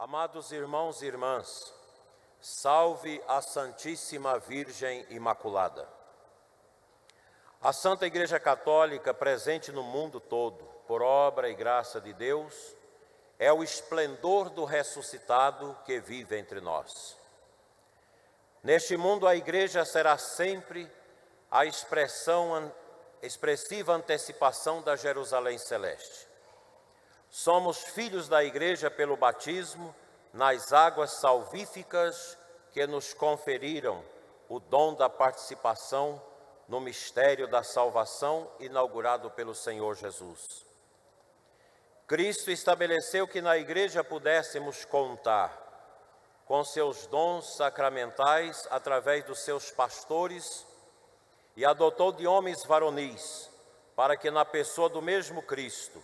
Amados irmãos e irmãs, salve a Santíssima Virgem Imaculada. A Santa Igreja Católica, presente no mundo todo, por obra e graça de Deus, é o esplendor do ressuscitado que vive entre nós. Neste mundo, a Igreja será sempre a expressiva antecipação da Jerusalém Celeste. Somos filhos da Igreja pelo batismo nas águas salvíficas que nos conferiram o dom da participação no mistério da salvação inaugurado pelo Senhor Jesus. Cristo estabeleceu que na Igreja pudéssemos contar com seus dons sacramentais através dos seus pastores e adotou de homens varonis para que na pessoa do mesmo Cristo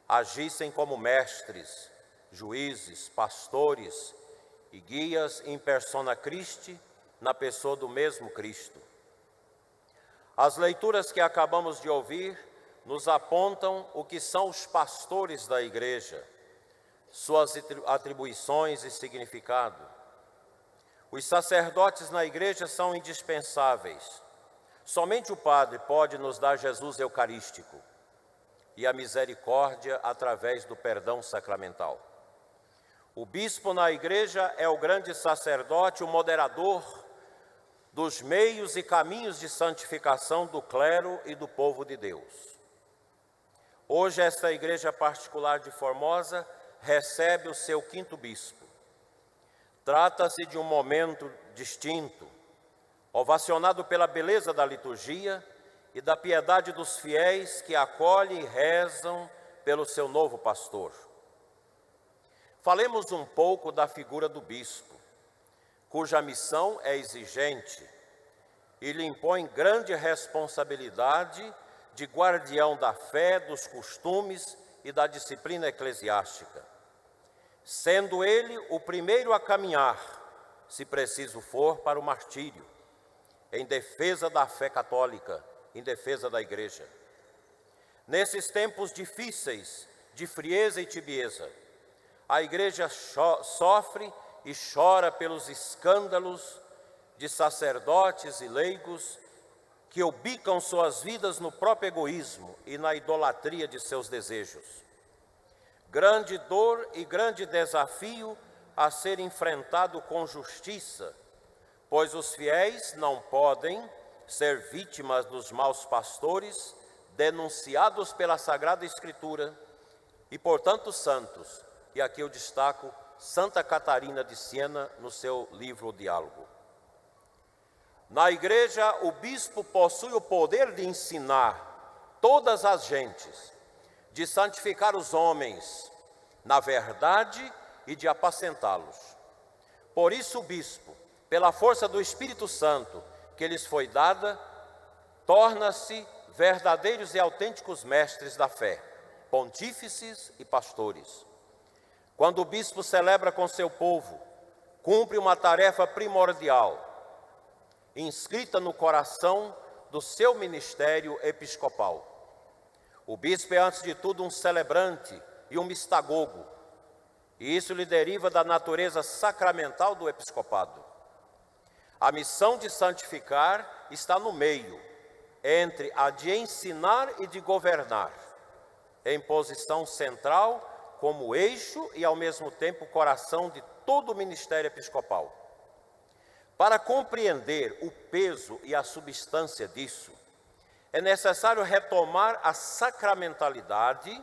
agissem como mestres, juízes, pastores e guias in persona Christi, na pessoa do mesmo Cristo. As leituras que acabamos de ouvir nos apontam o que são os pastores da Igreja, suas atribuições e significado. Os sacerdotes na Igreja são indispensáveis. Somente o Padre pode nos dar Jesus Eucarístico e a misericórdia através do perdão sacramental. O bispo na Igreja é o grande sacerdote, o moderador dos meios e caminhos de santificação do clero e do povo de Deus. Hoje, esta Igreja particular de Formosa recebe o seu quinto bispo. Trata-se de um momento distinto, ovacionado pela beleza da liturgia e da piedade dos fiéis que acolhem e rezam pelo seu novo pastor. Falemos um pouco da figura do bispo, cuja missão é exigente e lhe impõe grande responsabilidade de guardião da fé, dos costumes e da disciplina eclesiástica, sendo ele o primeiro a caminhar, se preciso for, para o martírio, em defesa da fé católica, em defesa da Igreja. Nesses tempos difíceis de frieza e tibieza, a Igreja sofre e chora pelos escândalos de sacerdotes e leigos que ubicam suas vidas no próprio egoísmo e na idolatria de seus desejos. Grande dor e grande desafio a ser enfrentado com justiça, pois os fiéis não podem ser vítimas dos maus pastores denunciados pela Sagrada Escritura e, portanto, santos. E aqui eu destaco Santa Catarina de Siena no seu livro O Diálogo. Na Igreja, o bispo possui o poder de ensinar todas as gentes, de santificar os homens na verdade e de apacentá-los. Por isso o bispo, pela força do Espírito Santo que lhes foi dada, torna-se verdadeiros e autênticos mestres da fé, pontífices e pastores. Quando o bispo celebra com seu povo, cumpre uma tarefa primordial, inscrita no coração do seu ministério episcopal. O bispo é, antes de tudo, um celebrante e um mistagogo, e isso lhe deriva da natureza sacramental do episcopado. A missão de santificar está no meio, entre a de ensinar e de governar, em posição central, como eixo e, ao mesmo tempo, coração de todo o ministério episcopal. Para compreender o peso e a substância disso, é necessário retornar à sacramentalidade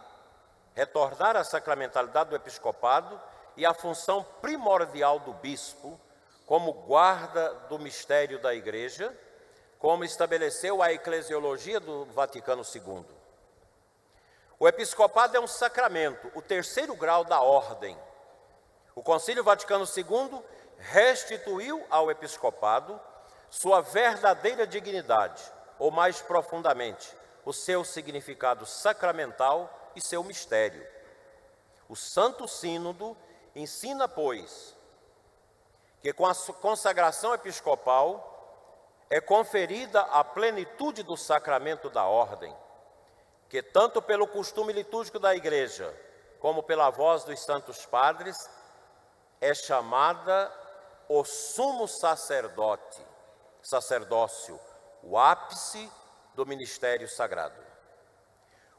do episcopado e à função primordial do bispo, como guarda do mistério da Igreja, como estabeleceu a eclesiologia do Vaticano II. O episcopado é um sacramento, o terceiro grau da ordem. O Concílio Vaticano II restituiu ao episcopado sua verdadeira dignidade, ou mais profundamente, o seu significado sacramental e seu mistério. O Santo Sínodo ensina, pois, que com a consagração episcopal é conferida a plenitude do sacramento da ordem, que tanto pelo costume litúrgico da Igreja, como pela voz dos santos padres, é chamada o sumo sacerdócio, o ápice do ministério sagrado.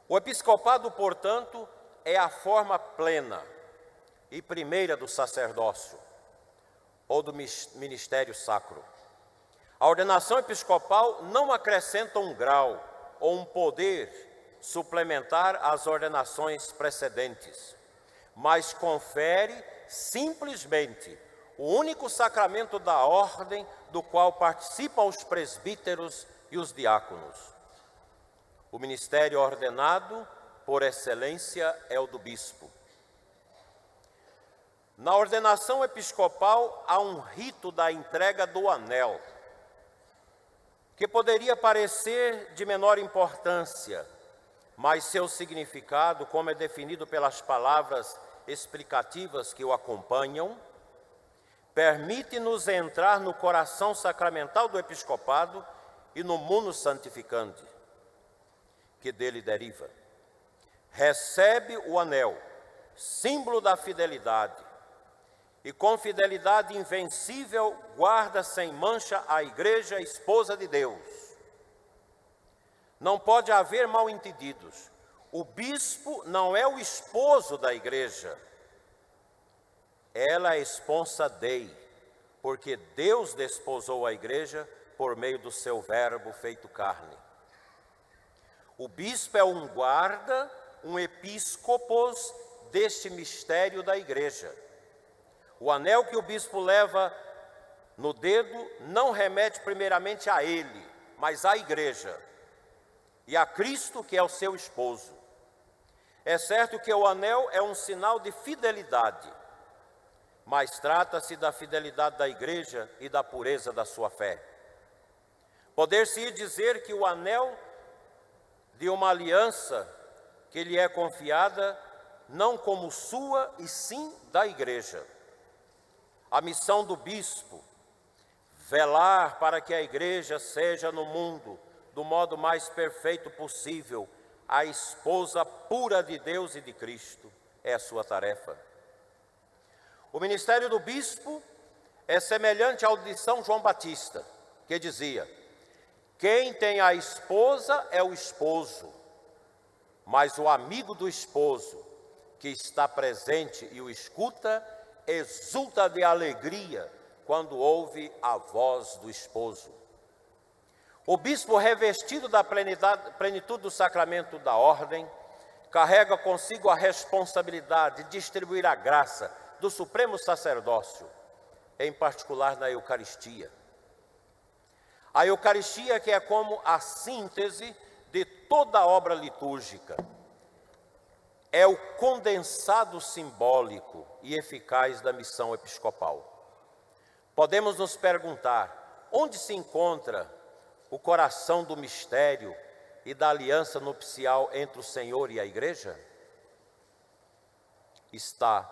O episcopado, portanto, é a forma plena e primeira do sacerdócio, ou do ministério sacro. A ordenação episcopal não acrescenta um grau ou um poder suplementar às ordenações precedentes, mas confere simplesmente o único sacramento da ordem do qual participam os presbíteros e os diáconos. O ministério ordenado, por excelência, é o do bispo. Na ordenação episcopal há um rito da entrega do anel, que poderia parecer de menor importância, mas seu significado, como é definido pelas palavras explicativas que o acompanham, permite-nos entrar no coração sacramental do episcopado e no munus santificante, que dele deriva. Recebe o anel, símbolo da fidelidade, e com fidelidade invencível guarda sem mancha a igreja esposa de Deus. Não pode haver mal-entendidos. O bispo não é o esposo da igreja. Ela é esposa Dei, porque Deus desposou a igreja por meio do seu verbo feito carne. O bispo é um guarda, um episcopos deste mistério da igreja. O anel que o bispo leva no dedo não remete primeiramente a ele, mas à igreja, e a Cristo, que é o seu esposo. É certo que o anel é um sinal de fidelidade, mas trata-se da fidelidade da igreja e da pureza da sua fé. Poder-se dizer que o anel de uma aliança que lhe é confiada, não como sua, e sim da igreja. A missão do bispo, velar para que a igreja seja no mundo, do modo mais perfeito possível, a esposa pura de Deus e de Cristo, é a sua tarefa. O ministério do bispo é semelhante ao de São João Batista, que dizia: quem tem a esposa é o esposo, mas o amigo do esposo, que está presente e o escuta, exulta de alegria quando ouve a voz do esposo. O bispo, revestido da plenitude do sacramento da ordem, carrega consigo a responsabilidade de distribuir a graça do supremo sacerdócio, em particular na Eucaristia. A Eucaristia, que é como a síntese de toda a obra litúrgica, é o condensado simbólico e eficaz da missão episcopal. Podemos nos perguntar, onde se encontra o coração do mistério e da aliança nupcial entre o Senhor e a Igreja? Está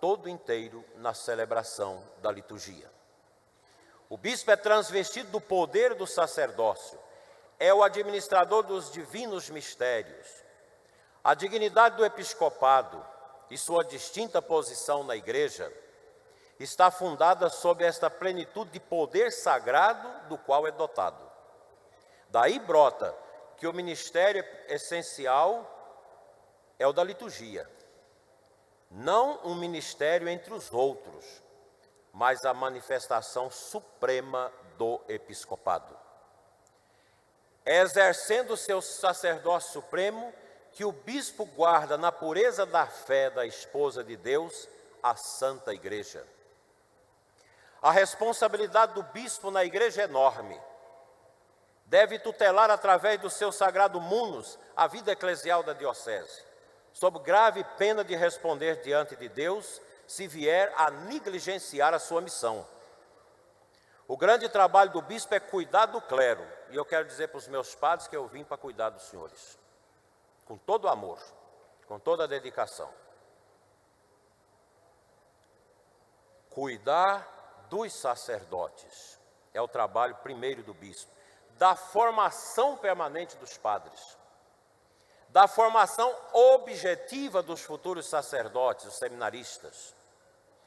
todo inteiro na celebração da liturgia. O bispo é transvestido do poder do sacerdócio, é o administrador dos divinos mistérios. A dignidade do episcopado e sua distinta posição na igreja está fundada sobre esta plenitude de poder sagrado do qual é dotado. Daí brota que o ministério essencial é o da liturgia, não um ministério entre os outros, mas a manifestação suprema do episcopado. É exercendo o seu sacerdócio supremo que o bispo guarda na pureza da fé da esposa de Deus a Santa Igreja. A responsabilidade do bispo na igreja é enorme. Deve tutelar através do seu sagrado munus a vida eclesial da diocese, sob grave pena de responder diante de Deus se vier a negligenciar a sua missão. O grande trabalho do bispo é cuidar do clero, e eu quero dizer para os meus padres que eu vim para cuidar dos senhores, com todo o amor, com toda a dedicação. Cuidar dos sacerdotes é o trabalho primeiro do bispo, da formação permanente dos padres, da formação objetiva dos futuros sacerdotes, os seminaristas.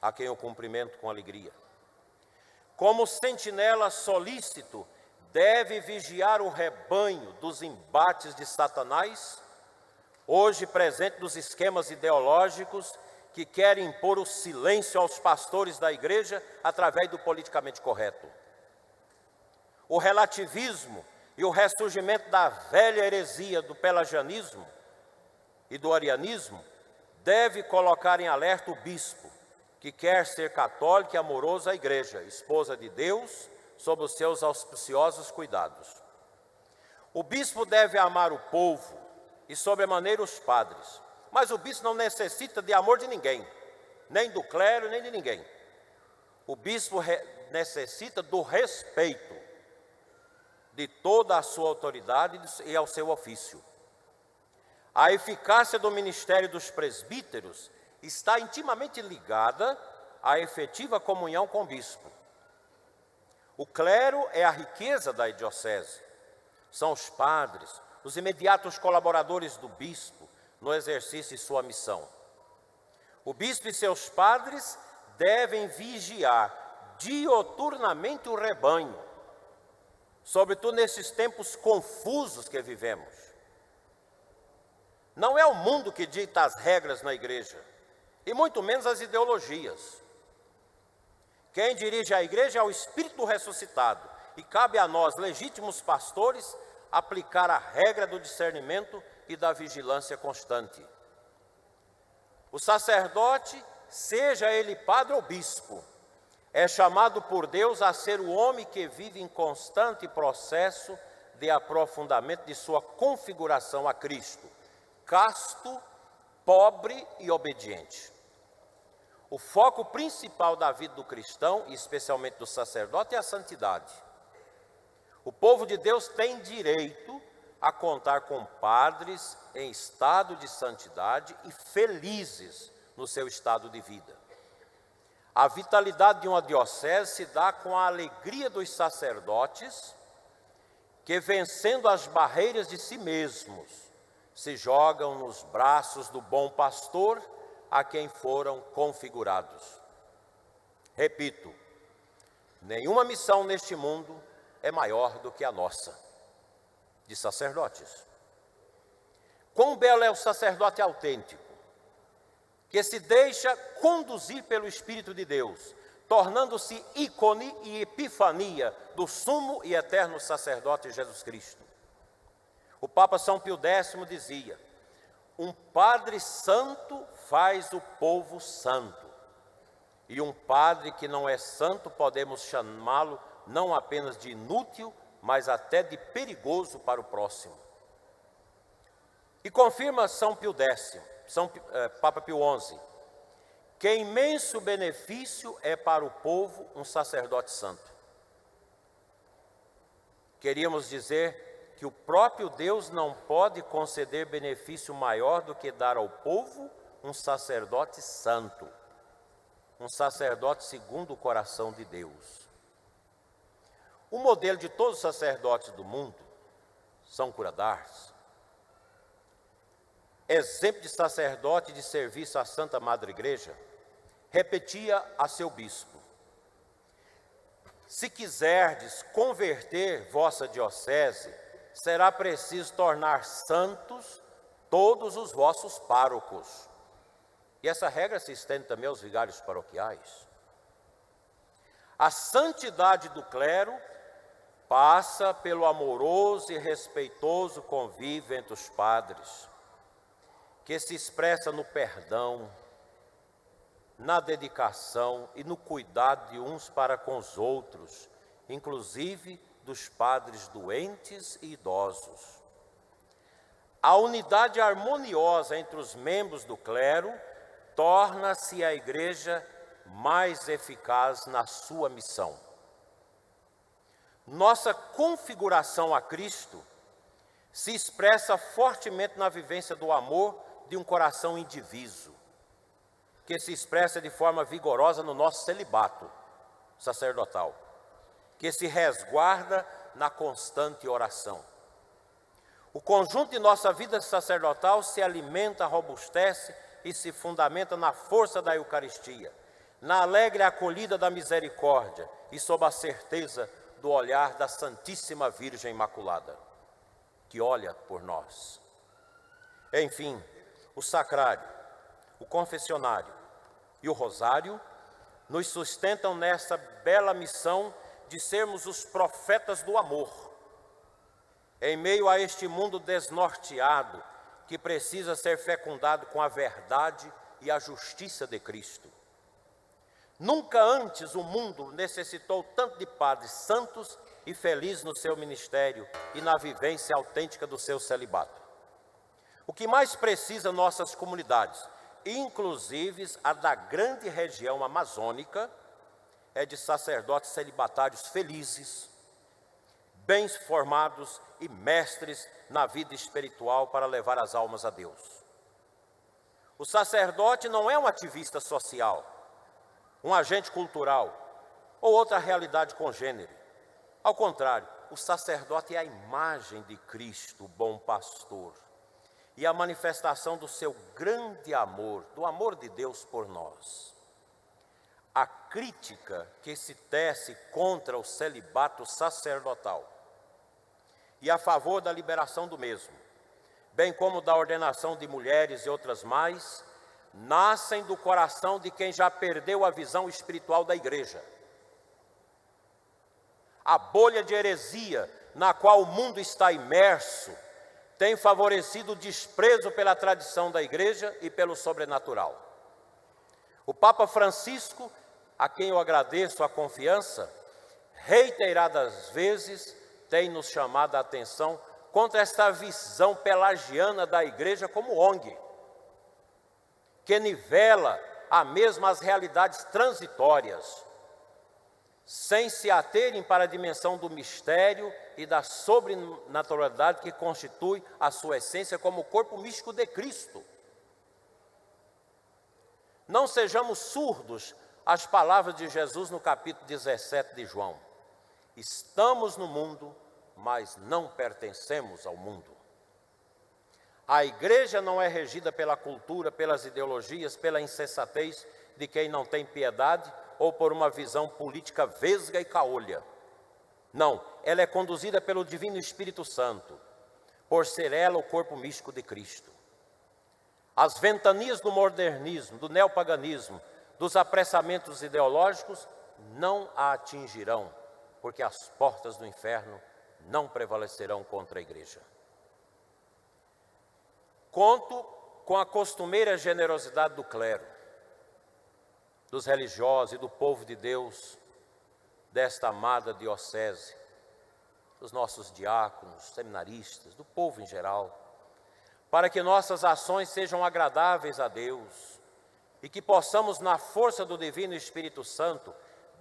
a quem eu cumprimento com alegria. Como sentinela solícito, deve vigiar o rebanho dos embates de Satanás, hoje presente nos esquemas ideológicos que querem impor o silêncio aos pastores da igreja através do politicamente correto. O relativismo e o ressurgimento da velha heresia do pelagianismo e do arianismo deve colocar em alerta o bispo, que quer ser católico e amoroso à igreja, esposa de Deus, sob os seus auspiciosos cuidados. O bispo deve amar o povo e sobremaneira os padres, mas o bispo não necessita de amor de ninguém, nem do clero, nem de ninguém. O bispo necessita do respeito de toda a sua autoridade e ao seu ofício. A eficácia do ministério dos presbíteros está intimamente ligada à efetiva comunhão com o bispo. O clero é a riqueza da diocese. São os padres, os imediatos colaboradores do bispo no exercício de sua missão. O bispo e seus padres devem vigiar dioturnamente o rebanho, sobretudo nesses tempos confusos que vivemos. Não é o mundo que dita as regras na igreja, e muito menos as ideologias. Quem dirige a igreja é o Espírito ressuscitado, e cabe a nós, legítimos pastores, aplicar a regra do discernimento e da vigilância constante. O sacerdote, seja ele padre ou bispo, é chamado por Deus a ser o homem que vive em constante processo de aprofundamento de sua configuração a Cristo, casto, pobre e obediente. O foco principal da vida do cristão, e especialmente do sacerdote, é a santidade. O povo de Deus tem direito a contar com padres em estado de santidade e felizes no seu estado de vida. A vitalidade de uma diocese se dá com a alegria dos sacerdotes que, vencendo as barreiras de si mesmos, se jogam nos braços do bom pastor a quem foram configurados. Repito, nenhuma missão neste mundo é maior do que a nossa, de sacerdotes. Quão belo é o sacerdote autêntico, que se deixa conduzir pelo Espírito de Deus, tornando-se ícone e epifania do sumo e eterno sacerdote Jesus Cristo. O Papa São Pio X dizia: um padre santo faz o povo santo, e um padre que não é santo podemos chamá-lo não apenas de inútil, mas até de perigoso para o próximo. E confirma São Pio X, Papa Pio XI, que imenso benefício é para o povo um sacerdote santo. Queríamos dizer que o próprio Deus não pode conceder benefício maior do que dar ao povo um sacerdote santo, um sacerdote segundo o coração de Deus. O modelo de todos os sacerdotes do mundo, São Cura d'Ars, exemplo de sacerdote de serviço à Santa Madre Igreja, repetia a seu bispo: se quiserdes converter vossa diocese, será preciso tornar santos todos os vossos párocos. E essa regra se estende também aos vigários paroquiais. A santidade do clero passa pelo amoroso e respeitoso convívio entre os padres, que se expressa no perdão, na dedicação e no cuidado de uns para com os outros, inclusive dos padres doentes e idosos. A unidade harmoniosa entre os membros do clero torna-se a igreja mais eficaz na sua missão. Nossa configuração a Cristo se expressa fortemente na vivência do amor de um coração indiviso, que se expressa de forma vigorosa no nosso celibato sacerdotal, que se resguarda na constante oração. O conjunto de nossa vida sacerdotal se alimenta, robustece e se fundamenta na força da Eucaristia, na alegre acolhida da misericórdia e sob a certeza do olhar da Santíssima Virgem Imaculada, que olha por nós. Enfim, o sacrário, o confessionário e o rosário nos sustentam nessa bela missão de sermos os profetas do amor, em meio a este mundo desnorteado que precisa ser fecundado com a verdade e a justiça de Cristo. Nunca antes o mundo necessitou tanto de padres santos e felizes no seu ministério e na vivência autêntica do seu celibato. O que mais precisa nossas comunidades, inclusive a da grande região amazônica, é de sacerdotes celibatários felizes, bem formados e mestres na vida espiritual para levar as almas a Deus. O sacerdote não é um ativista social, um agente cultural ou outra realidade congênere. Ao contrário, o sacerdote é a imagem de Cristo, o bom pastor, e a manifestação do seu grande amor, do amor de Deus por nós. A crítica que se tece contra o celibato sacerdotal e a favor da liberação do mesmo, bem como da ordenação de mulheres e outras mais, nascem do coração de quem já perdeu a visão espiritual da igreja. A bolha de heresia na qual o mundo está imerso tem favorecido o desprezo pela tradição da igreja e pelo sobrenatural. O Papa Francisco, a quem eu agradeço a confiança, reiteradas vezes tem nos chamado a atenção contra esta visão pelagiana da igreja como ONG, que nivela a mesma as realidades transitórias, sem se aterem para a dimensão do mistério e da sobrenaturalidade que constitui a sua essência como o corpo místico de Cristo. Não sejamos surdos às palavras de Jesus no capítulo 17 de João. Estamos no mundo, mas não pertencemos ao mundo. A igreja não é regida pela cultura, pelas ideologias, pela insensatez de quem não tem piedade ou por uma visão política vesga e caolha. Não, ela é conduzida pelo Divino Espírito Santo, por ser ela o corpo místico de Cristo. As ventanias do modernismo, do neopaganismo, dos apressamentos ideológicos não a atingirão, porque as portas do inferno não prevalecerão contra a igreja. Conto com a costumeira generosidade do clero, dos religiosos e do povo de Deus, desta amada diocese, dos nossos diáconos, seminaristas, do povo em geral, para que nossas ações sejam agradáveis a Deus e que possamos, na força do Divino Espírito Santo,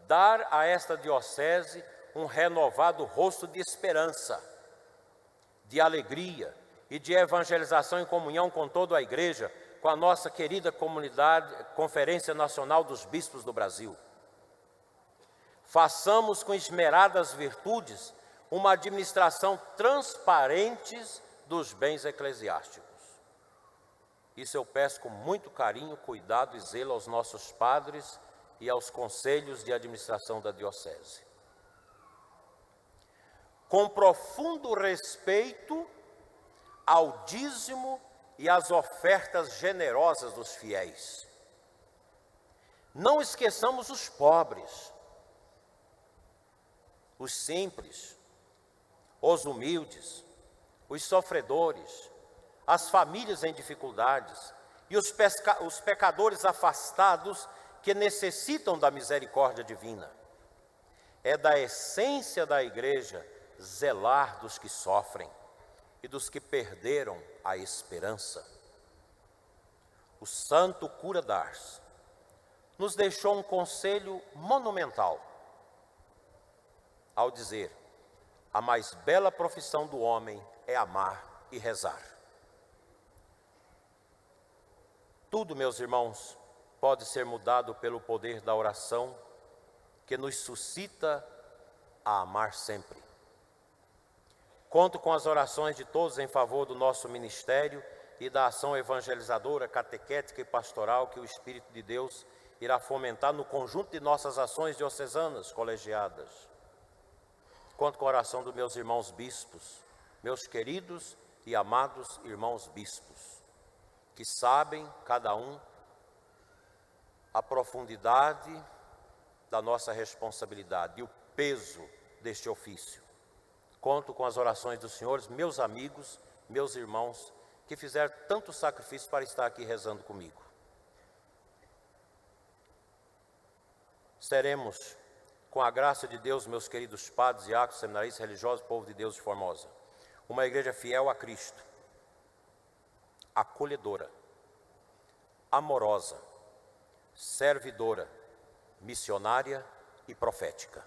dar a esta diocese um renovado rosto de esperança, de alegria e de evangelização em comunhão com toda a igreja, com a nossa querida comunidade, Conferência Nacional dos Bispos do Brasil. Façamos com esmeradas virtudes uma administração transparente dos bens eclesiásticos. Isso eu peço com muito carinho, cuidado e zelo aos nossos padres e aos conselhos de administração da diocese. Com profundo respeito ao dízimo e às ofertas generosas dos fiéis. Não esqueçamos os pobres, os simples, os humildes, os sofredores, as famílias em dificuldades e os pecadores afastados que necessitam da misericórdia divina. É da essência da igreja zelar dos que sofrem e dos que perderam a esperança. O santo cura d'Ars nos deixou um conselho monumental ao dizer: a mais bela profissão do homem é amar e rezar. Tudo, meus irmãos, pode ser mudado pelo poder da oração que nos suscita a amar sempre. Conto com as orações de todos em favor do nosso ministério e da ação evangelizadora, catequética e pastoral que o Espírito de Deus irá fomentar no conjunto de nossas ações diocesanas colegiadas. Conto com a oração dos meus irmãos bispos, meus queridos e amados irmãos bispos, que sabem, cada um, a profundidade da nossa responsabilidade e o peso deste ofício. Conto com as orações dos senhores, meus amigos, meus irmãos, que fizeram tanto sacrifício para estar aqui rezando comigo. Seremos, com a graça de Deus, meus queridos padres, diáconos, seminaristas, religiosos, povo de Deus de Formosa, uma igreja fiel a Cristo, acolhedora, amorosa, servidora, missionária e profética.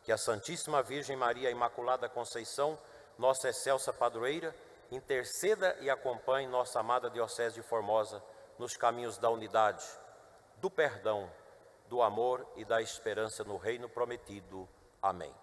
Que a Santíssima Virgem Maria Imaculada Conceição, nossa excelsa padroeira, interceda e acompanhe nossa amada Diocese de Formosa nos caminhos da unidade, do perdão, do amor e da esperança no reino prometido. Amém.